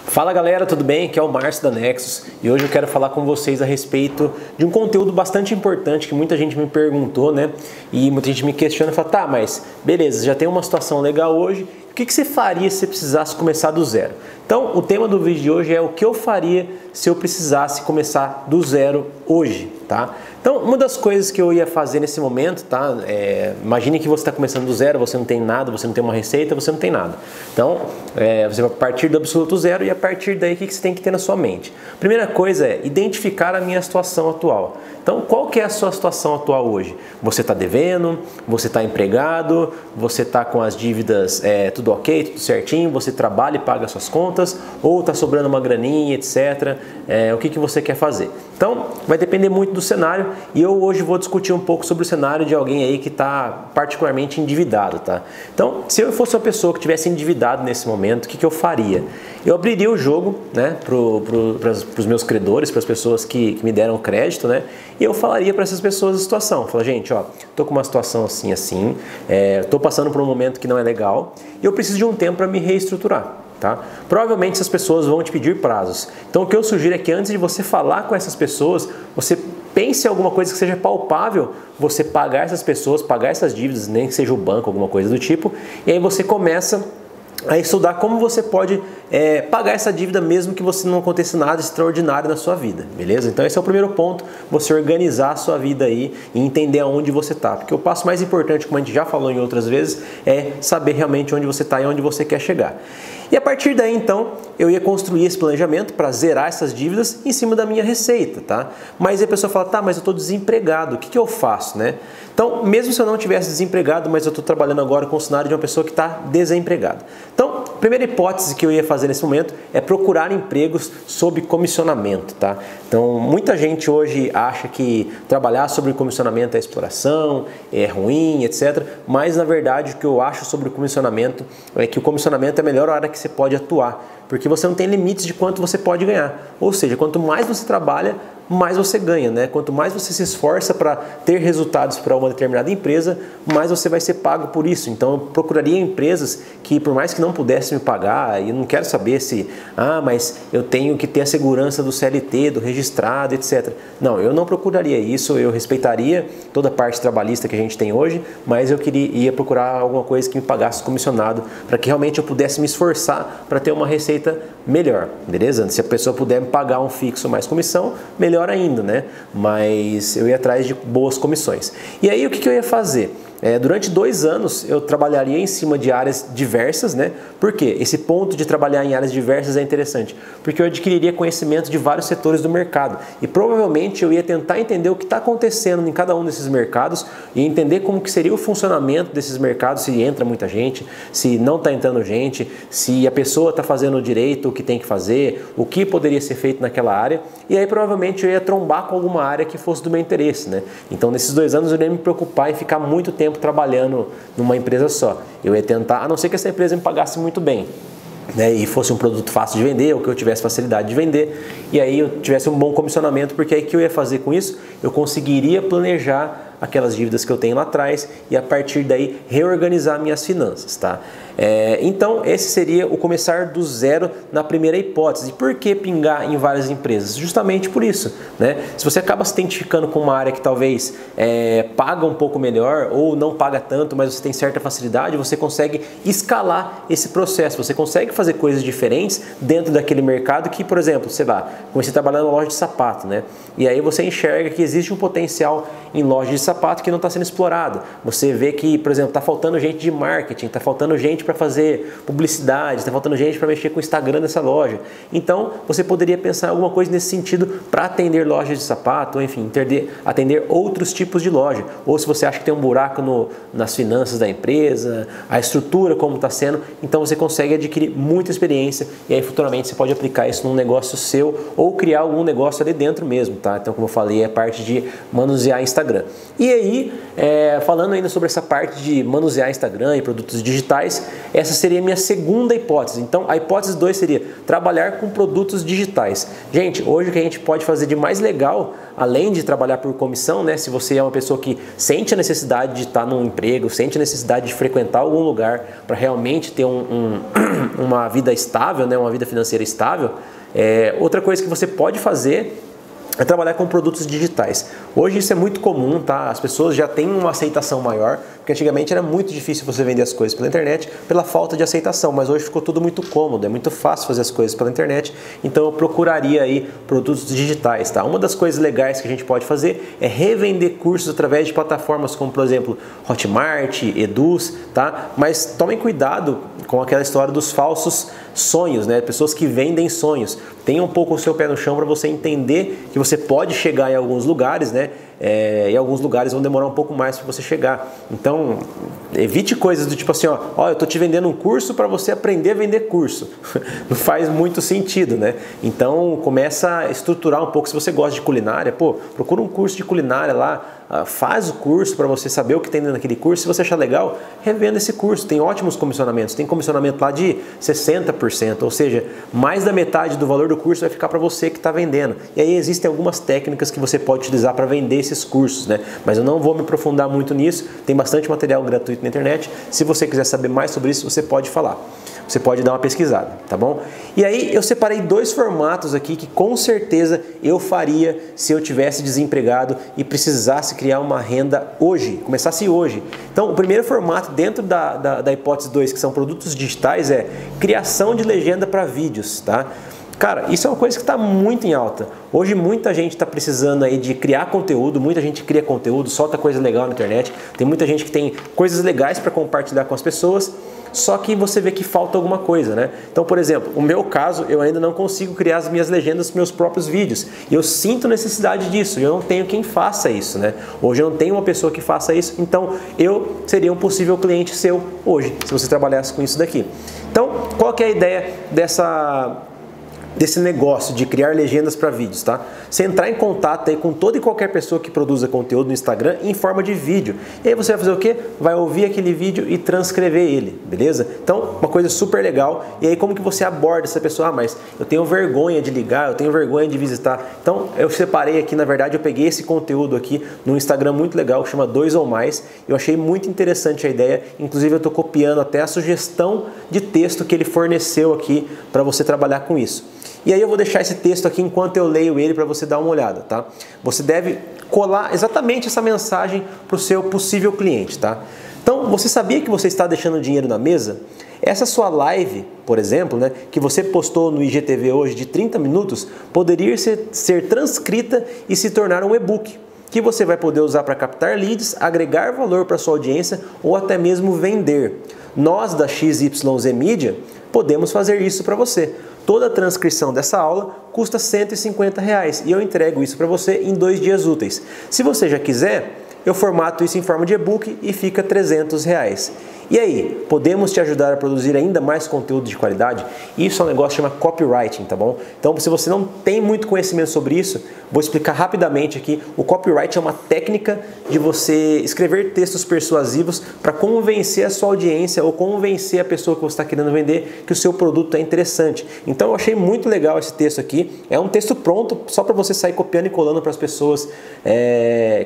Fala galera, tudo bem? Aqui é o Márcio da Nexus e hoje eu quero falar com vocês a respeito de um conteúdo bastante importante que muita gente me perguntou, né? E muita gente me questiona e fala, tá, mas beleza, já tem uma situação legal hoje, o que você faria se você precisasse começar do zero? Então, o tema do vídeo de hoje é o que eu faria se eu precisasse começar do zero hoje, tá? Então, uma das coisas que eu ia fazer nesse momento, tá? Imagine que você está começando do zero, você não tem nada, você não tem uma receita, você não tem nada. Então, você vai partir do absoluto zero e a partir daí o que você tem que ter na sua mente? Primeira coisa é identificar a minha situação atual. Então, qual que é a sua situação atual hoje? Você está devendo? Você está empregado? Você está com as dívidas tudo ok, tudo certinho? Você trabalha e paga suas contas? Ou está sobrando uma graninha, etc. O que você quer fazer? Então, vai depender muito do cenário e eu hoje vou discutir um pouco sobre o cenário de alguém aí que está particularmente endividado, tá? Então, se eu fosse uma pessoa que tivesse endividado nesse momento, o que eu faria? Eu abriria o jogo, né, para os meus credores, para as pessoas que me deram crédito, né? E eu falaria para essas pessoas a situação. Fala, gente, ó, tô com uma situação assim, tô passando por um momento que não é legal e eu preciso de um tempo para me reestruturar. Tá? Provavelmente essas pessoas vão te pedir prazos. Então o que eu sugiro é que antes de você falar com essas pessoas, você pense em alguma coisa que seja palpável, você pagar essas pessoas, pagar essas dívidas, nem que seja o banco, alguma coisa do tipo, e aí você começa a estudar como você pode pagar essa dívida mesmo que você não aconteça nada extraordinário na sua vida, beleza? Então esse é o primeiro ponto, você organizar a sua vida aí e entender aonde você está, porque o passo mais importante, como a gente já falou em outras vezes, é saber realmente onde você está e onde você quer chegar. E a partir daí, então, eu ia construir esse planejamento para zerar essas dívidas em cima da minha receita, tá? Mas aí a pessoa fala, tá, mas eu estou desempregado, o que eu faço, né? Então, mesmo se eu não tivesse desempregado, mas eu estou trabalhando agora com o cenário de uma pessoa que está desempregada. Então, a primeira hipótese que eu ia fazer nesse momento é procurar empregos sob comissionamento, tá? Então, muita gente hoje acha que trabalhar sobre comissionamento é exploração, é ruim, etc. Mas, na verdade, o que eu acho sobre o comissionamento é que o comissionamento é a melhor hora que você pode atuar, porque você não tem limites de quanto você pode ganhar. Ou seja, quanto mais você trabalha, mais você ganha, né? Quanto mais você se esforça para ter resultados para uma determinada empresa, mais você vai ser pago por isso. Então eu procuraria empresas que, por mais que não pudessem me pagar, e eu não quero saber se, mas eu tenho que ter a segurança do CLT, do registrado, etc. Não, eu não procuraria isso, eu respeitaria toda a parte trabalhista que a gente tem hoje, mas eu ia procurar alguma coisa que me pagasse comissionado, para que realmente eu pudesse me esforçar para ter uma receita melhor, beleza? Se a pessoa puder me pagar um fixo mais comissão, melhor ainda, né? Mas eu ia atrás de boas comissões. E aí o que eu ia fazer? Durante 2 anos eu trabalharia em cima de áreas diversas, né? Por quê? Esse ponto de trabalhar em áreas diversas é interessante, porque eu adquiriria conhecimento de vários setores do mercado e provavelmente eu ia tentar entender o que está acontecendo em cada um desses mercados e entender como que seria o funcionamento desses mercados, se entra muita gente, se não está entrando gente, se a pessoa está fazendo direito o que tem que fazer, o que poderia ser feito naquela área, e aí provavelmente eu ia trombar com alguma área que fosse do meu interesse, né? Então nesses 2 anos eu não ia me preocupar em ficar muito tempo trabalhando numa empresa só. Eu ia tentar, a não ser que essa empresa me pagasse muito bem, né, e fosse um produto fácil de vender, ou que eu tivesse facilidade de vender, e aí eu tivesse um bom comissionamento, porque aí o que eu ia fazer com isso? Eu conseguiria planejar aquelas dívidas que eu tenho lá atrás e a partir daí reorganizar minhas finanças, tá? Então esse seria o começar do zero na primeira hipótese. E por que pingar em várias empresas? Justamente por isso, né? Se você acaba se identificando com uma área que talvez paga um pouco melhor ou não paga tanto, mas você tem certa facilidade, você consegue escalar esse processo, você consegue fazer coisas diferentes dentro daquele mercado que, por exemplo, sei lá, comecei trabalhando na loja de sapato, né? E aí você enxerga que existe um potencial em loja de sapato que não está sendo explorado. Você vê que, por exemplo, está faltando gente de marketing, está faltando gente para fazer publicidade, está faltando gente para mexer com o Instagram dessa loja. Então, você poderia pensar em alguma coisa nesse sentido para atender lojas de sapato, ou enfim, atender outros tipos de loja. Ou se você acha que tem um buraco nas finanças da empresa, a estrutura como está sendo, então você consegue adquirir muita experiência e aí futuramente você pode aplicar isso num negócio seu ou criar algum negócio ali dentro mesmo, tá? Então, como eu falei, é a parte de manusear Instagram. E aí, falando ainda sobre essa parte de manusear Instagram e produtos digitais, essa seria a minha segunda hipótese. Então, a hipótese 2 seria trabalhar com produtos digitais. Gente, hoje o que a gente pode fazer de mais legal, além de trabalhar por comissão, né? Se você é uma pessoa que sente a necessidade de estar num emprego, sente a necessidade de frequentar algum lugar para realmente ter uma vida estável, né? Uma vida financeira estável, outra coisa que você pode fazer é trabalhar com produtos digitais. Hoje isso é muito comum, tá? As pessoas já têm uma aceitação maior, porque antigamente era muito difícil você vender as coisas pela internet pela falta de aceitação, mas hoje ficou tudo muito cômodo, é muito fácil fazer as coisas pela internet, então eu procuraria aí produtos digitais, tá? Uma das coisas legais que a gente pode fazer é revender cursos através de plataformas como, por exemplo, Hotmart, Eduz, tá? Mas tomem cuidado com aquela história dos falsos sonhos, né? Pessoas que vendem sonhos. Tenha um pouco o seu pé no chão para você entender que você pode chegar em alguns lugares, né? E alguns lugares vão demorar um pouco mais para você chegar. Então, evite coisas do tipo assim, ó, eu tô te vendendo um curso para você aprender a vender curso. Não faz muito sentido, né? Então, começa a estruturar um pouco. Se você gosta de culinária, procura um curso de culinária lá, faz o curso para você saber o que tem naquele curso. Se você achar legal, revenda esse curso. Tem ótimos comissionamentos. Tem comissionamento lá de 60%, ou seja, mais da metade do valor do curso vai ficar para você que está vendendo. E aí existem algumas técnicas que você pode utilizar para vender esses cursos, né? Mas eu não vou me aprofundar muito nisso. Tem bastante material gratuito na internet. Se você quiser saber mais sobre isso, você pode falar. Você pode dar uma pesquisada, tá bom? E aí eu separei 2 formatos aqui que com certeza eu faria se eu tivesse desempregado e precisasse criar uma renda hoje, começasse hoje. Então o primeiro formato dentro da hipótese 2, que são produtos digitais, é criação de legenda para vídeos, tá? Cara, isso é uma coisa que está muito em alta. Hoje muita gente está precisando aí de criar conteúdo, muita gente cria conteúdo, solta coisa legal na internet, tem muita gente que tem coisas legais para compartilhar com as pessoas, só que você vê que falta alguma coisa, né? Então, por exemplo, o meu caso, eu ainda não consigo criar as minhas legendas dos meus próprios vídeos. E eu sinto necessidade disso, e eu não tenho quem faça isso, né? Hoje eu não tenho uma pessoa que faça isso, então eu seria um possível cliente seu hoje, se você trabalhasse com isso daqui. Então, qual que é a ideia desse negócio de criar legendas para vídeos, tá? Você entrar em contato aí com toda e qualquer pessoa que produza conteúdo no Instagram em forma de vídeo. E aí você vai fazer o quê? Vai ouvir aquele vídeo e transcrever ele, beleza? Então, uma coisa super legal. E aí como que você aborda essa pessoa? Mas eu tenho vergonha de ligar, eu tenho vergonha de visitar. Então, eu separei aqui, na verdade, eu peguei esse conteúdo aqui no Instagram muito legal, que chama 2 ou Mais. Eu achei muito interessante a ideia. Inclusive, eu estou copiando até a sugestão de texto que ele forneceu aqui para você trabalhar com isso. E aí eu vou deixar esse texto aqui enquanto eu leio ele para você dar uma olhada, tá? Você deve colar exatamente essa mensagem para o seu possível cliente, tá? Então, você sabia que você está deixando dinheiro na mesa? Essa sua live, por exemplo, né, que você postou no IGTV hoje de 30 minutos, poderia ser transcrita e se tornar um e-book, que você vai poder usar para captar leads, agregar valor para sua audiência ou até mesmo vender. Nós da XYZ Media podemos fazer isso para você. Toda a transcrição dessa aula custa R$150 e eu entrego isso para você em 2 dias úteis. Se você já quiser, eu formato isso em forma de e-book e fica R$300. E aí, podemos te ajudar a produzir ainda mais conteúdo de qualidade? Isso é um negócio que chama copywriting, tá bom? Então, se você não tem muito conhecimento sobre isso, vou explicar rapidamente aqui. O copywriting é uma técnica de você escrever textos persuasivos para convencer a sua audiência ou convencer a pessoa que você está querendo vender que o seu produto é interessante. Então, eu achei muito legal esse texto aqui. É um texto pronto só para você sair copiando e colando para as pessoas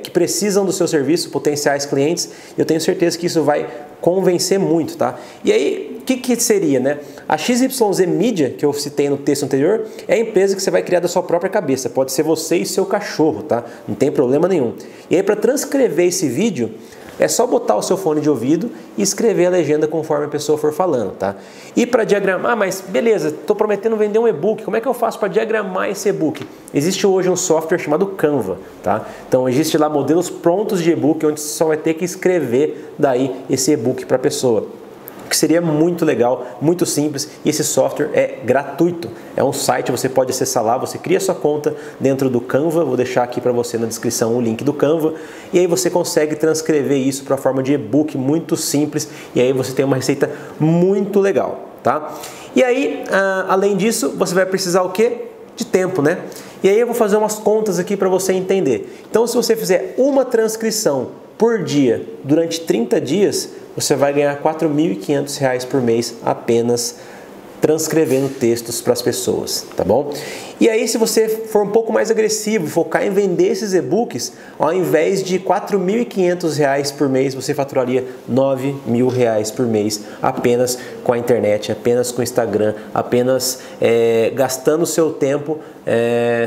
que precisam do seu serviço, potenciais clientes. Eu tenho certeza que isso vai convencer muito, tá? E aí, o que seria, né? A XYZ Media, que eu citei no texto anterior, é a empresa que você vai criar da sua própria cabeça. Pode ser você e seu cachorro, tá? Não tem problema nenhum. E aí, para transcrever esse vídeo, é só botar o seu fone de ouvido e escrever a legenda conforme a pessoa for falando, tá? E para diagramar, mas beleza, estou prometendo vender um e-book, como é que eu faço para diagramar esse e-book? Existe hoje um software chamado Canva, tá? Então existe lá modelos prontos de e-book onde você só vai ter que escrever daí esse e-book para a pessoa. Que seria muito legal, muito simples, e esse software é gratuito. É um site, você pode acessar lá, você cria sua conta dentro do Canva, vou deixar aqui para você na descrição o link do Canva, e aí você consegue transcrever isso para a forma de e-book muito simples, e aí você tem uma receita muito legal, tá? E aí, além disso, você vai precisar o quê? de tempo, né? E aí eu vou fazer umas contas aqui para você entender. Então, se você fizer uma transcrição por dia durante 30 dias, você vai ganhar R$ 4.500 por mês apenas transcrevendo textos para as pessoas, tá bom? E aí, se você for um pouco mais agressivo e focar em vender esses e-books, ao invés de R$ 4.500 por mês, você faturaria R$ 9.000 por mês apenas com a internet, apenas com o Instagram, apenas gastando o seu tempo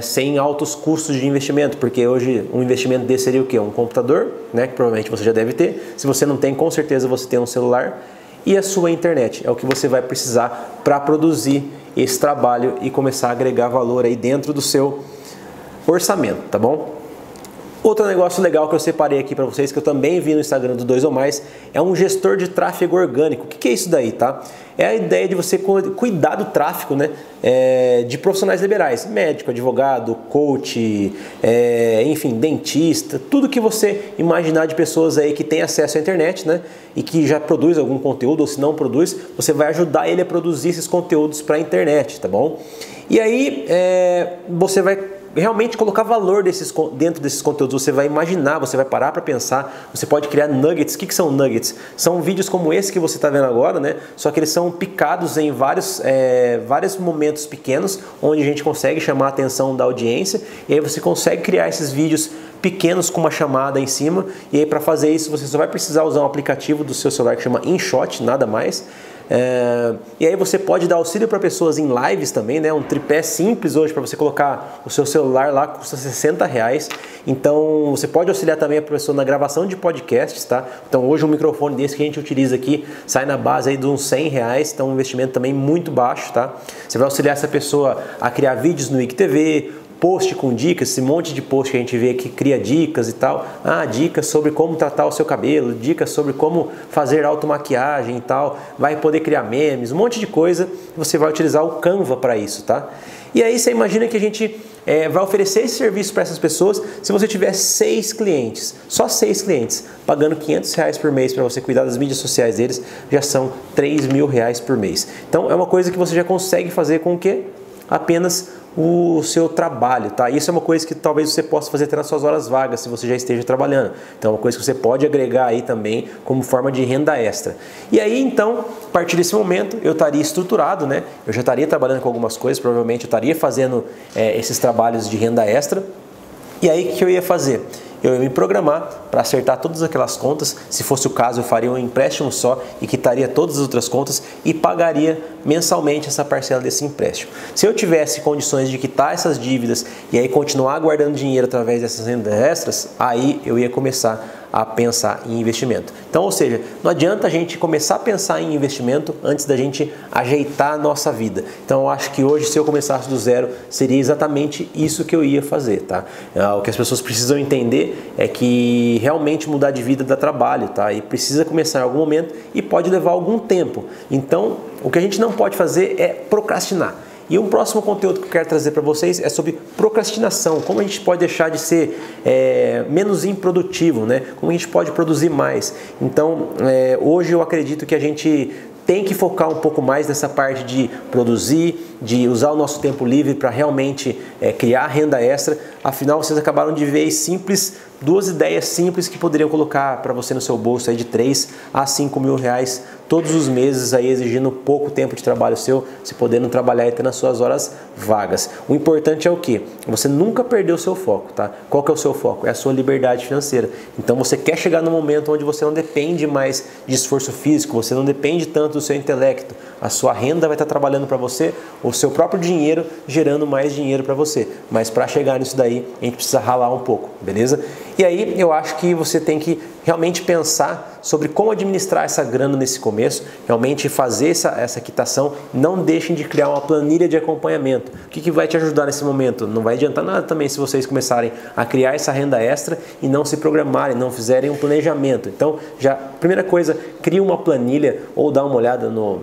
sem altos custos de investimento, porque hoje um investimento desse seria o quê? Um computador, né, que provavelmente você já deve ter. Se você não tem, com certeza você tem um celular. E a sua internet é o que você vai precisar para produzir esse trabalho e começar a agregar valor aí dentro do seu orçamento, tá bom? Outro negócio legal que eu separei aqui para vocês, que eu também vi no Instagram do 2 ou Mais, é um gestor de tráfego orgânico. O que é isso daí, tá? É a ideia de você cuidar do tráfego, né, de profissionais liberais, médico, advogado, coach, enfim, dentista, tudo que você imaginar de pessoas aí que tem acesso à internet, né, e que já produz algum conteúdo, ou se não produz, você vai ajudar ele a produzir esses conteúdos para a internet, tá bom? E aí você vai realmente colocar valor dentro desses conteúdos, você vai imaginar, você vai parar para pensar, você pode criar nuggets. O que são nuggets? São vídeos como esse que você está vendo agora, né? Só que eles são picados em vários momentos pequenos, onde a gente consegue chamar a atenção da audiência, e aí você consegue criar esses vídeos pequenos com uma chamada em cima, e aí para fazer isso você só vai precisar usar um aplicativo do seu celular que chama InShot, nada mais. E aí você pode dar auxílio para pessoas em lives também, né? Um tripé simples hoje para você colocar o seu celular lá custa R$60. Então você pode auxiliar também a pessoa na gravação de podcasts, tá? Então hoje um microfone desse que a gente utiliza aqui sai na base aí de uns R$100, então um investimento também muito baixo, tá? Você vai auxiliar essa pessoa a criar vídeos no IGTV, post com dicas, esse monte de post que a gente vê que cria dicas e tal. Dicas sobre como tratar o seu cabelo, dicas sobre como fazer automaquiagem e tal. Vai poder criar memes, um monte de coisa. Você vai utilizar o Canva para isso, tá? E aí você imagina que a gente vai oferecer esse serviço para essas pessoas se você tiver 6 clientes, só 6 clientes, pagando R$500 por mês para você cuidar das mídias sociais deles, já são R$3.000 por mês. Então é uma coisa que você já consegue fazer com o quê? Apenas o seu trabalho, tá? Isso é uma coisa que talvez você possa fazer até nas suas horas vagas, se você já esteja trabalhando. Então é uma coisa que você pode agregar aí também como forma de renda extra. E aí então, a partir desse momento, eu estaria estruturado, né? Eu já estaria trabalhando com algumas coisas, provavelmente eu estaria fazendo esses trabalhos de renda extra. E aí o que eu ia fazer? Eu ia me programar para acertar todas aquelas contas. Se fosse o caso, eu faria um empréstimo só e quitaria todas as outras contas e pagaria mensalmente essa parcela desse empréstimo. Se eu tivesse condições de quitar essas dívidas e aí continuar guardando dinheiro através dessas rendas extras, aí eu ia começar a pensar em investimento. Então, ou seja, não adianta a gente começar a pensar em investimento antes da gente ajeitar a nossa vida. Então, eu acho que hoje, se eu começasse do zero, seria exatamente isso que eu ia fazer, tá? O que as pessoas precisam entender é que realmente mudar de vida dá trabalho, tá? E precisa começar em algum momento e pode levar algum tempo. Então, o que a gente não pode fazer é procrastinar. E um próximo conteúdo que eu quero trazer para vocês é sobre procrastinação, como a gente pode deixar de ser menos improdutivo, né? Como a gente pode produzir mais. Então, hoje eu acredito que a gente tem que focar um pouco mais nessa parte de produzir, de usar o nosso tempo livre para realmente criar renda extra. Afinal, vocês acabaram de ver duas ideias simples que poderiam colocar para você no seu bolso aí de R$3 a R$5.000 todos os meses, aí exigindo pouco tempo de trabalho seu, se podendo trabalhar até nas suas horas vagas. O importante é o quê? Você nunca perder o seu foco, tá? Qual que é o seu foco? É a sua liberdade financeira. Então você quer chegar no momento onde você não depende mais de esforço físico, você não depende tanto do seu intelecto, a sua renda vai estar trabalhando para você, o seu próprio dinheiro gerando mais dinheiro para você. Mas para chegar nisso daí, a gente precisa ralar um pouco, beleza? E aí eu acho que você tem que realmente pensar sobre como administrar essa grana nesse começo, realmente fazer essa quitação. Não deixem de criar uma planilha de acompanhamento. O que vai te ajudar nesse momento? Não vai adiantar nada também se vocês começarem a criar essa renda extra e não se programarem, não fizerem um planejamento. Então, primeira coisa, cria uma planilha ou dá uma olhada no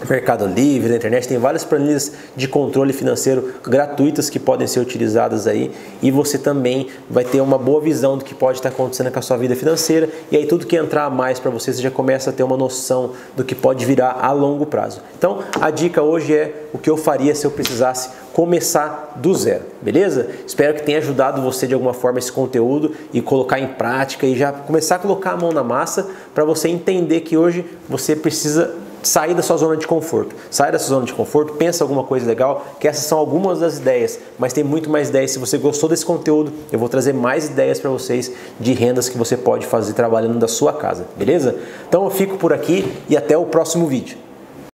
Mercado Livre, na internet, tem várias planilhas de controle financeiro gratuitas que podem ser utilizadas aí, e você também vai ter uma boa visão do que pode estar acontecendo com a sua vida financeira, e aí tudo que entrar a mais para você já começa a ter uma noção do que pode virar a longo prazo. Então a dica hoje é o que eu faria se eu precisasse começar do zero, beleza? Espero que tenha ajudado você de alguma forma esse conteúdo e colocar em prática e já começar a colocar a mão na massa para você entender que hoje você precisa sair da sua zona de conforto. Sai da sua zona de conforto, pensa alguma coisa legal, que essas são algumas das ideias, mas tem muito mais ideias. Se você gostou desse conteúdo, eu vou trazer mais ideias para vocês de rendas que você pode fazer trabalhando da sua casa, beleza? Então eu fico por aqui e até o próximo vídeo.